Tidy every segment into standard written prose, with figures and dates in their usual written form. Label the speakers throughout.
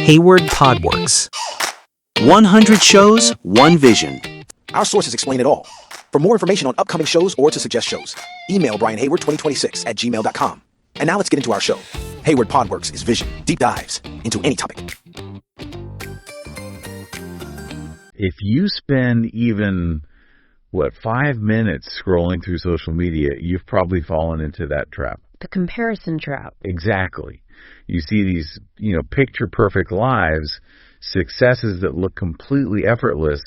Speaker 1: Hayward Podworks. 100 shows, one vision.
Speaker 2: Our sources explain it all. For more information on upcoming shows or to suggest shows, email brianhayward2026@gmail.com. And now let's get into our show. Hayward Podworks is vision, deep dives into any topic.
Speaker 3: If you spend even, 5 minutes scrolling through social media, you've probably fallen into that trap.
Speaker 4: The comparison trap.
Speaker 3: Exactly. You see these, picture-perfect lives, successes that look completely effortless,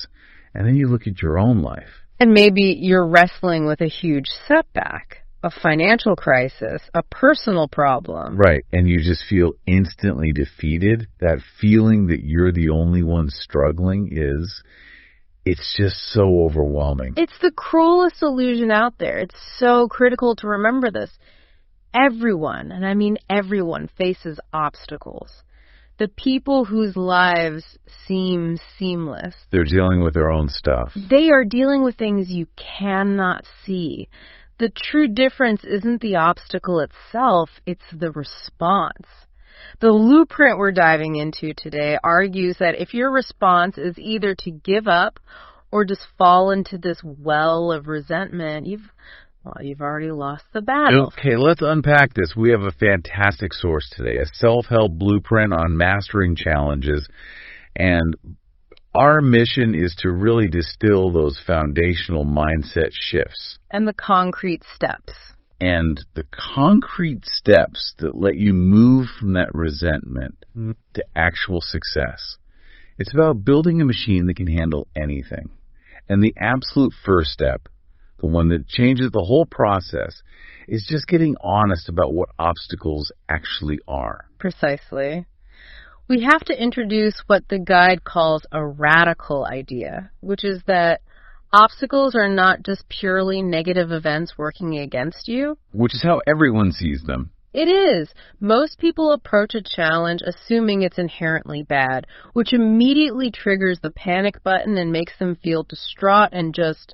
Speaker 3: and then you look at your own life.
Speaker 4: And maybe you're wrestling with a huge setback, a financial crisis, a personal problem.
Speaker 3: Right, and you just feel instantly defeated. That feeling that you're the only one struggling it's just so overwhelming.
Speaker 4: It's the cruelest illusion out there. It's so critical to remember this. Everyone, and I mean everyone, faces obstacles. The people whose lives seem seamless,
Speaker 3: they're dealing with their own stuff.
Speaker 4: They are dealing with things you cannot see. The true difference isn't the obstacle itself, it's the response. The blueprint we're diving into today argues that if your response is either to give up or just fall into this well of resentment, you've already lost the battle.
Speaker 3: Okay, let's unpack this. We have a fantastic source today, a self-help blueprint on mastering challenges. And our mission is to really distill those foundational mindset shifts.
Speaker 4: And the concrete steps.
Speaker 3: And the concrete steps that let you move from that resentment to actual success. It's about building a machine that can handle anything. And the absolute first step, the one that changes the whole process, is just getting honest about what obstacles actually are.
Speaker 4: Precisely. We have to introduce what the guide calls a radical idea, which is that obstacles are not just purely negative events working against you.
Speaker 3: Which is how everyone sees them.
Speaker 4: It is. Most people approach a challenge assuming it's inherently bad, which immediately triggers the panic button and makes them feel distraught and just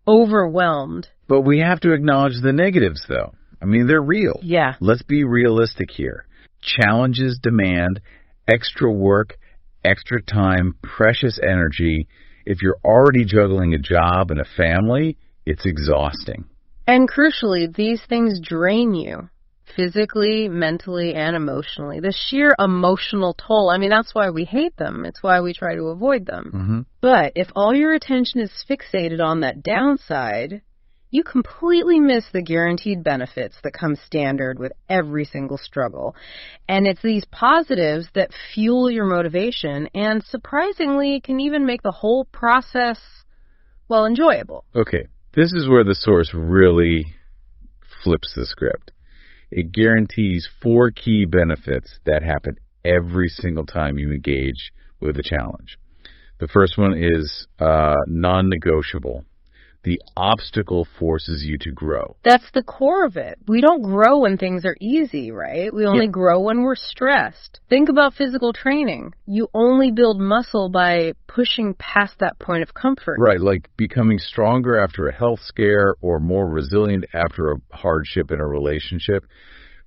Speaker 4: overwhelmed.
Speaker 3: But we have to acknowledge the negatives, though. I mean, they're real.
Speaker 4: Yeah.
Speaker 3: Let's be realistic here. Challenges demand extra work, extra time, precious energy. If you're already juggling a job and a family, it's exhausting.
Speaker 4: And crucially, these things drain you. Physically, mentally, and emotionally. The sheer emotional toll, that's why we hate them. It's why we try to avoid them.
Speaker 3: Mm-hmm.
Speaker 4: But if all your attention is fixated on that downside, you completely miss the guaranteed benefits that come standard with every single struggle. And it's these positives that fuel your motivation and, surprisingly, can even make the whole process, enjoyable.
Speaker 3: Okay, this is where the source really flips the script. It guarantees 4 key benefits that happen every single time you engage with a challenge. The first one is non-negotiable. The obstacle forces you to grow.
Speaker 4: That's the core of it. We don't grow when things are easy, right? We only grow when we're stressed. Think about physical training. You only build muscle by pushing past that point of comfort.
Speaker 3: Right, like becoming stronger after a health scare or more resilient after a hardship in a relationship.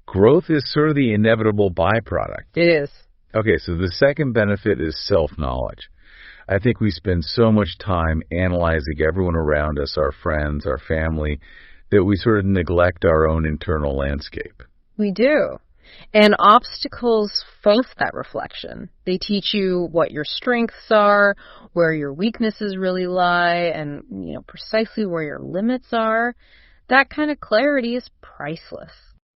Speaker 3: Growth is sort of the inevitable byproduct.
Speaker 4: It is.
Speaker 3: Okay, so the second benefit is self-knowledge. I think we spend so much time analyzing everyone around us, our friends, our family, that we sort of neglect our own internal landscape.
Speaker 4: We do. And obstacles force that reflection. They teach you what your strengths are, where your weaknesses really lie, and, precisely where your limits are. That kind of clarity is priceless.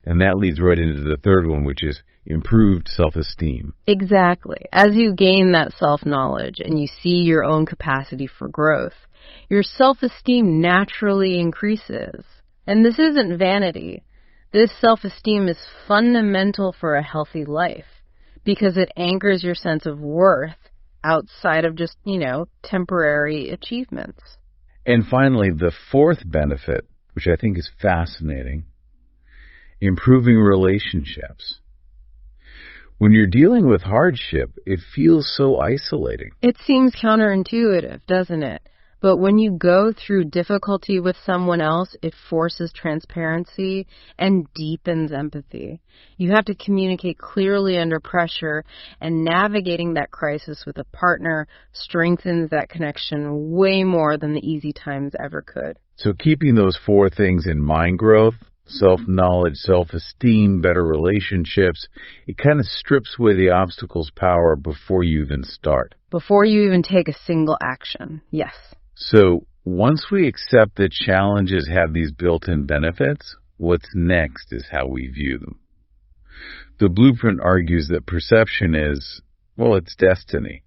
Speaker 3: And that leads right into the third one, which is improved self-esteem.
Speaker 4: Exactly. As you gain that self-knowledge and you see your own capacity for growth, your self-esteem naturally increases. And this isn't vanity. This self-esteem is fundamental for a healthy life because it anchors your sense of worth outside of just, temporary achievements.
Speaker 3: And finally, the fourth benefit, which I think is fascinating, improving relationships. When you're dealing with hardship, it feels so isolating.
Speaker 4: It seems counterintuitive, doesn't it? But when you go through difficulty with someone else, it forces transparency and deepens empathy. You have to communicate clearly under pressure, and navigating that crisis with a partner strengthens that connection way more than the easy times ever could.
Speaker 3: So keeping those 4 things in mind: growth, self-knowledge, self-esteem, better relationships, it kind of strips away the obstacle's power before you even start.
Speaker 4: Before you even take a single action, yes.
Speaker 3: So once we accept that challenges have these built-in benefits, what's next is how we view them. The blueprint argues that perception is, well, it's destiny.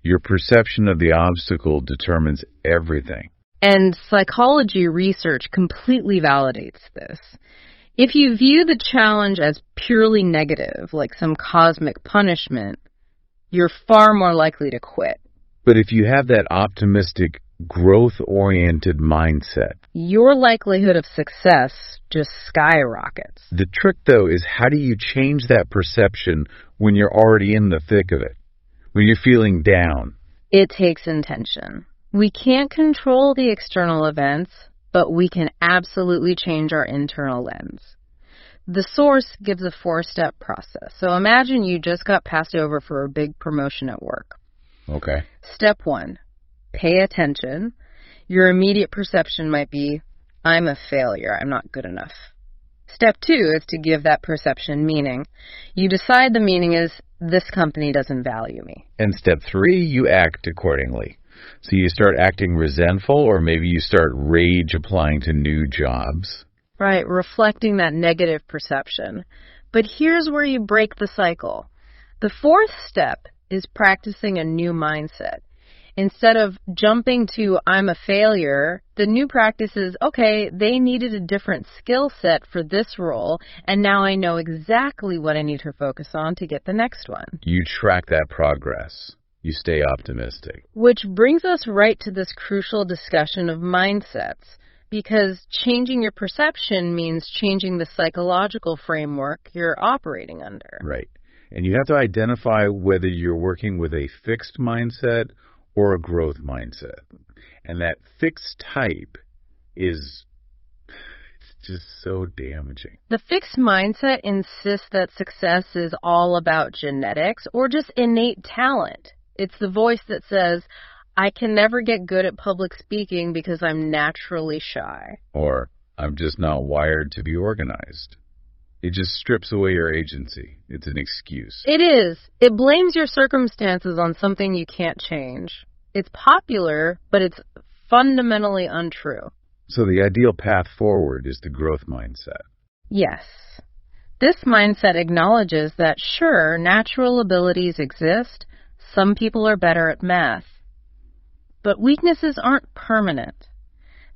Speaker 3: Your perception of the obstacle determines everything.
Speaker 4: And psychology research completely validates this. If you view the challenge as purely negative, like some cosmic punishment, you're far more likely to quit.
Speaker 3: But if you have that optimistic, growth-oriented mindset,
Speaker 4: your likelihood of success just skyrockets.
Speaker 3: The trick, though, is how do you change that perception when you're already in the thick of it, when you're feeling down?
Speaker 4: It takes intention. We can't control the external events, but we can absolutely change our internal lens. The source gives a 4-step process. So imagine you just got passed over for a big promotion at work.
Speaker 3: Okay.
Speaker 4: Step 1, pay attention. Your immediate perception might be, I'm a failure, I'm not good enough. Step 2 is to give that perception meaning. You decide the meaning is, this company doesn't value me.
Speaker 3: And step 3, you act accordingly. So you start acting resentful, or maybe you start rage applying to new jobs.
Speaker 4: Right, reflecting that negative perception. But here's where you break the cycle. The 4th step is practicing a new mindset. Instead of jumping to, I'm a failure, the new practice is, okay, they needed a different skill set for this role, and now I know exactly what I need to focus on to get the next one.
Speaker 3: You track that progress. You stay optimistic.
Speaker 4: Which brings us right to this crucial discussion of mindsets, because changing your perception means changing the psychological framework you're operating under.
Speaker 3: Right. And you have to identify whether you're working with a fixed mindset or a growth mindset. And that fixed type is just so damaging.
Speaker 4: The fixed mindset insists that success is all about genetics or just innate talent. It's the voice that says, I can never get good at public speaking because I'm naturally shy.
Speaker 3: Or, I'm just not wired to be organized. It just strips away your agency. It's an excuse.
Speaker 4: It is. It blames your circumstances on something you can't change. It's popular, but it's fundamentally untrue.
Speaker 3: So the ideal path forward is the growth mindset.
Speaker 4: Yes. This mindset acknowledges that, sure, natural abilities exist. Some people are better at math. But weaknesses aren't permanent.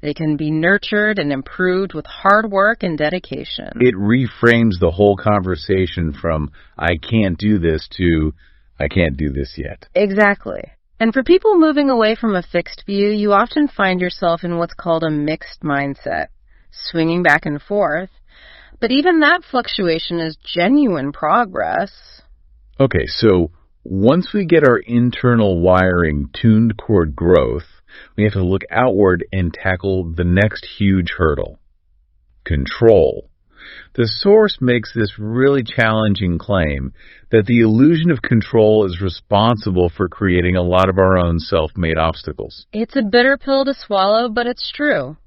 Speaker 4: They can be nurtured and improved with hard work and dedication.
Speaker 3: It reframes the whole conversation from, I can't do this, to, I can't do this yet.
Speaker 4: Exactly. And for people moving away from a fixed view, you often find yourself in what's called a mixed mindset, swinging back and forth. But even that fluctuation is genuine progress.
Speaker 3: Okay, so once we get our internal wiring tuned toward growth, we have to look outward and tackle the next huge hurdle: control. The source makes this really challenging claim that the illusion of control is responsible for creating a lot of our own self-made obstacles.
Speaker 4: It's a bitter pill to swallow, but it's true.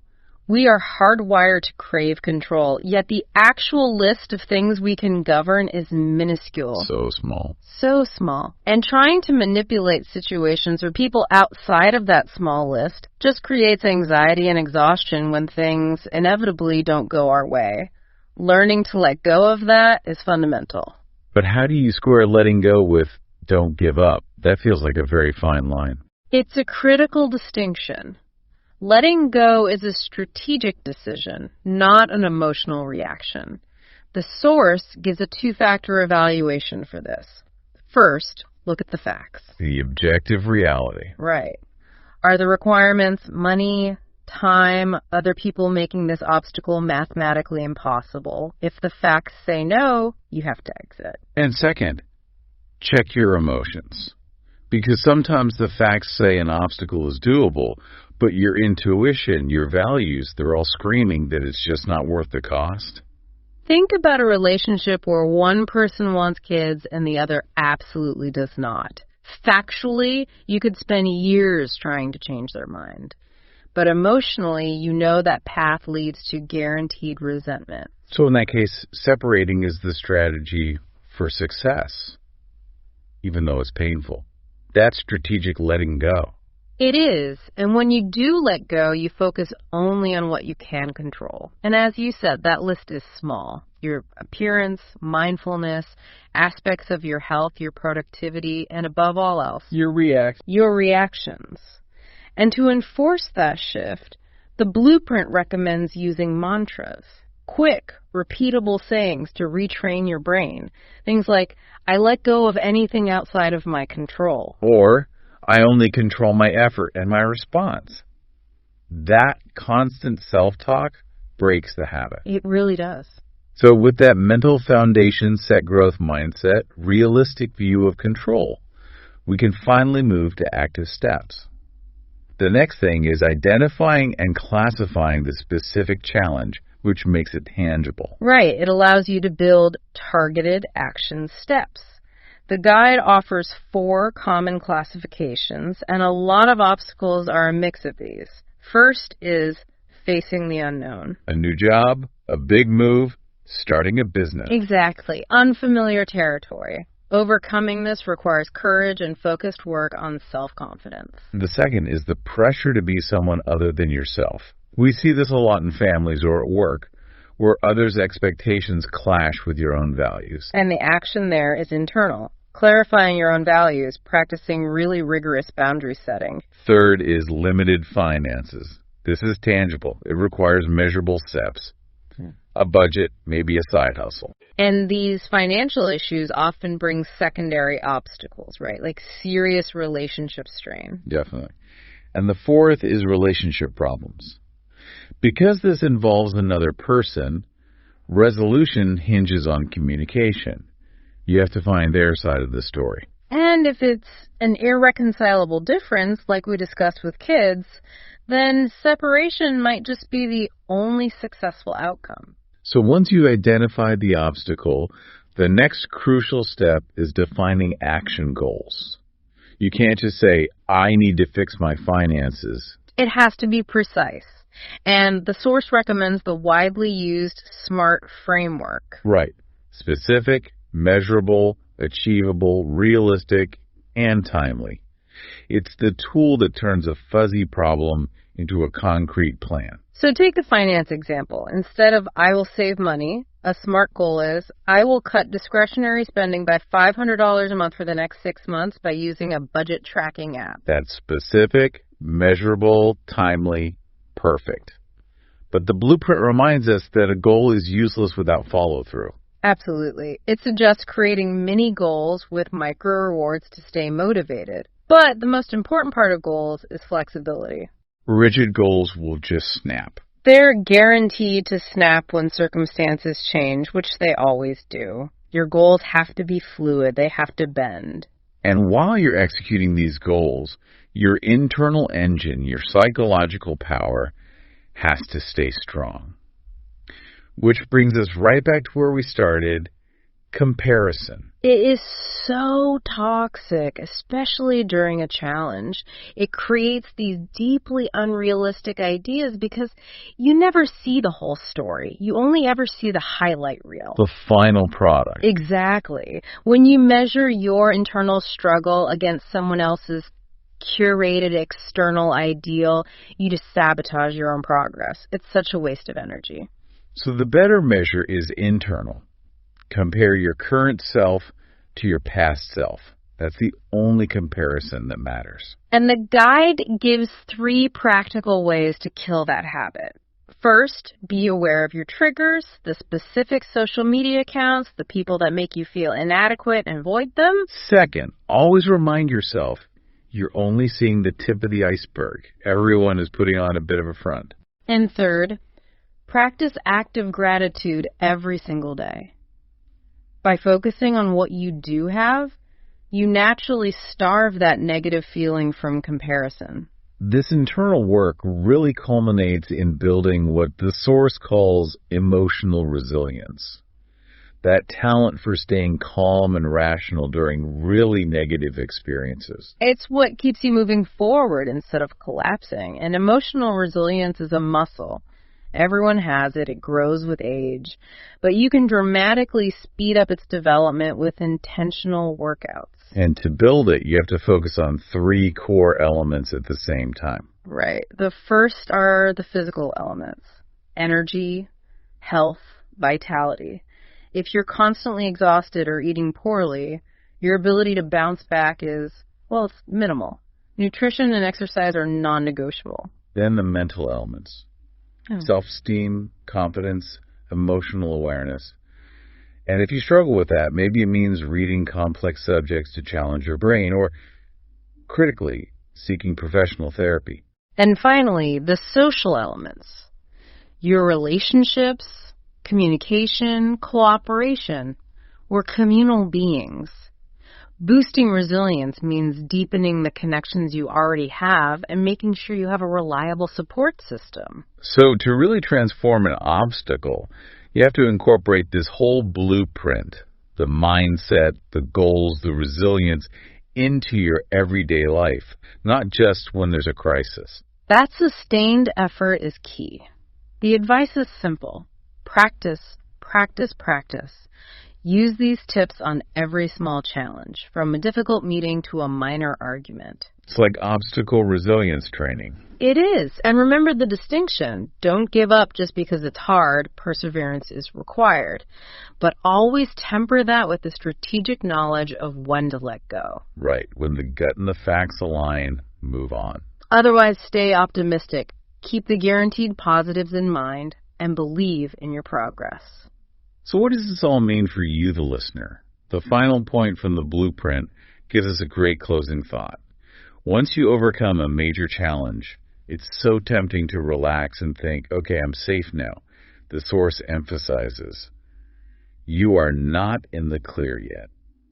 Speaker 4: We are hardwired to crave control, yet the actual list of things we can govern is minuscule.
Speaker 3: So small.
Speaker 4: So small. And trying to manipulate situations or people outside of that small list just creates anxiety and exhaustion when things inevitably don't go our way. Learning to let go of that is fundamental.
Speaker 3: But how do you square letting go with don't give up? That feels like a very fine line.
Speaker 4: It's a critical distinction. Letting go is a strategic decision, not an emotional reaction. The source gives a 2-factor evaluation for this. First, look at the facts.
Speaker 3: The objective reality.
Speaker 4: Right. Are the requirements money, time, other people making this obstacle mathematically impossible? If the facts say no, you have to exit.
Speaker 3: And second, check your emotions. Because sometimes the facts say an obstacle is doable, But your intuition, your values, they're all screaming that it's just not worth the cost.
Speaker 4: Think about a relationship where one person wants kids and the other absolutely does not. Factually, you could spend years trying to change their mind. But emotionally, you know that path leads to guaranteed resentment.
Speaker 3: So in that case, separating is the strategy for success, even though it's painful. That's strategic letting go.
Speaker 4: It is, and when you do let go, you focus only on what you can control. And as you said, that list is small. Your appearance, mindfulness, aspects of your health, your productivity, and above all else,
Speaker 3: Your
Speaker 4: reactions. And to enforce that shift, the blueprint recommends using mantras, quick, repeatable sayings to retrain your brain. Things like, I let go of anything outside of my control.
Speaker 3: Or, I only control my effort and my response. That constant self-talk breaks the habit.
Speaker 4: It really does.
Speaker 3: So with that mental foundation, set growth mindset, realistic view of control, we can finally move to active steps. The next thing is identifying and classifying the specific challenge, which makes it tangible.
Speaker 4: Right. It allows you to build targeted action steps. The guide offers 4 common classifications, and a lot of obstacles are a mix of these. First is facing the unknown.
Speaker 3: A new job, a big move, starting a business.
Speaker 4: Exactly. Unfamiliar territory. Overcoming this requires courage and focused work on self-confidence.
Speaker 3: The second is the pressure to be someone other than yourself. We see this a lot in families or at work, where others' expectations clash with your own values.
Speaker 4: And the action there is internal. Clarifying your own values, practicing really rigorous boundary setting.
Speaker 3: Third is limited finances. This is tangible. It requires measurable steps. A budget, maybe a side hustle.
Speaker 4: And these financial issues often bring secondary obstacles, right? Like serious relationship strain.
Speaker 3: Definitely. And the fourth is relationship problems. Because this involves another person, resolution hinges on communication. You have to find their side of the story.
Speaker 4: And if it's an irreconcilable difference, like we discussed with kids, then separation might just be the only successful outcome.
Speaker 3: So once you've identified the obstacle, the next crucial step is defining action goals. You can't just say, I need to fix my finances.
Speaker 4: It has to be precise. And the source recommends the widely used SMART framework.
Speaker 3: Right. Specific, measurable, achievable, realistic, and timely. It's the tool that turns a fuzzy problem into a concrete plan.
Speaker 4: So take the finance example. Instead of I will save money, a SMART goal is I will cut discretionary spending by $500 a month for the next 6 months by using a budget tracking app.
Speaker 3: That's specific, measurable, timely, perfect. But the blueprint reminds us that a goal is useless without follow-through.
Speaker 4: Absolutely. It suggests creating mini goals with micro rewards to stay motivated. But the most important part of goals is flexibility.
Speaker 3: Rigid goals will just snap.
Speaker 4: They're guaranteed to snap when circumstances change, which they always do. Your goals have to be fluid. They have to bend.
Speaker 3: And while you're executing these goals, your internal engine, your psychological power, has to stay strong. Which brings us right back to where we started, comparison.
Speaker 4: It is so toxic, especially during a challenge. It creates these deeply unrealistic ideas because you never see the whole story. You only ever see the highlight reel.
Speaker 3: The final product.
Speaker 4: Exactly. When you measure your internal struggle against someone else's curated external ideal, you just sabotage your own progress. It's such a waste of energy.
Speaker 3: So the better measure is internal. Compare your current self to your past self. That's the only comparison that matters.
Speaker 4: And the guide gives 3 practical ways to kill that habit. First, be aware of your triggers, the specific social media accounts, the people that make you feel inadequate, and avoid them.
Speaker 3: Second, always remind yourself you're only seeing the tip of the iceberg. Everyone is putting on a bit of a front.
Speaker 4: And third, practice active gratitude every single day. By focusing on what you do have, you naturally starve that negative feeling from comparison.
Speaker 3: This internal work really culminates in building what the source calls emotional resilience. That talent for staying calm and rational during really negative experiences.
Speaker 4: It's what keeps you moving forward instead of collapsing. And emotional resilience is a muscle. Everyone has it. It grows with age. But you can dramatically speed up its development with intentional workouts.
Speaker 3: And to build it, you have to focus on 3 core elements at the same time.
Speaker 4: Right. The first are the physical elements: energy, health, vitality. If you're constantly exhausted or eating poorly, your ability to bounce back is, well, it's minimal. Nutrition and exercise are non-negotiable.
Speaker 3: Then the mental elements. Self-esteem, confidence, emotional awareness. And if you struggle with that, maybe it means reading complex subjects to challenge your brain, or critically, seeking professional therapy.
Speaker 4: And finally, the social elements. Your relationships, communication, cooperation. We're communal beings. Boosting resilience means deepening the connections you already have and making sure you have a reliable support system.
Speaker 3: So to really transform an obstacle, you have to incorporate this whole blueprint, the mindset, the goals, the resilience, into your everyday life, not just when there's a crisis.
Speaker 4: That sustained effort is key. The advice is simple. Practice, practice, practice. Use these tips on every small challenge, from a difficult meeting to a minor argument.
Speaker 3: It's like obstacle resilience training.
Speaker 4: It is. And remember the distinction. Don't give up just because it's hard. Perseverance is required. But always temper that with the strategic knowledge of when to let go.
Speaker 3: Right. When the gut and the facts align, move on.
Speaker 4: Otherwise, stay optimistic. Keep the guaranteed positives in mind and believe in your progress.
Speaker 3: So what does this all mean for you, the listener? The final point from the blueprint gives us a great closing thought. Once you overcome a major challenge, it's so tempting to relax and think, okay, I'm safe now. The source emphasizes, you are not in the clear yet.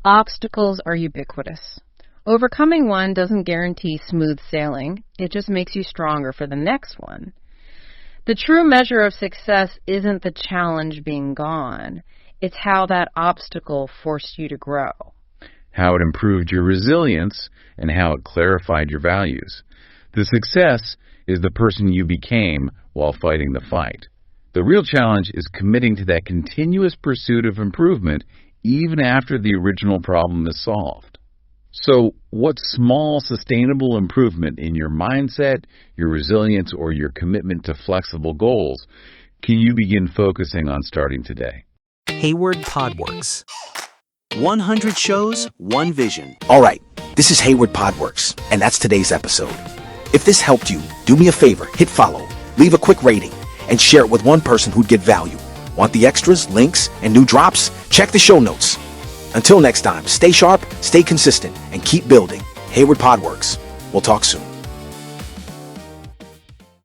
Speaker 4: Obstacles are ubiquitous. Overcoming one doesn't guarantee smooth sailing. It just makes you stronger for the next one. The true measure of success isn't the challenge being gone. It's how that obstacle forced you to grow.
Speaker 3: How it improved your resilience and how it clarified your values. The success is the person you became while fighting the fight. The real challenge is committing to that continuous pursuit of improvement even after the original problem is solved. So what small, sustainable improvement in your mindset, your resilience, or your commitment to flexible goals can you begin focusing on starting today?
Speaker 1: Hayward Podworks. 100 shows, 1 vision.
Speaker 2: All right, this is Hayward Podworks, and that's today's episode. If this helped you, do me a favor, hit follow, leave a quick rating, and share it with one person who'd get value. Want the extras, links, and new drops? Check the show notes. Until next time, stay sharp, stay consistent, and keep building. Hayward Podworks. We'll talk soon.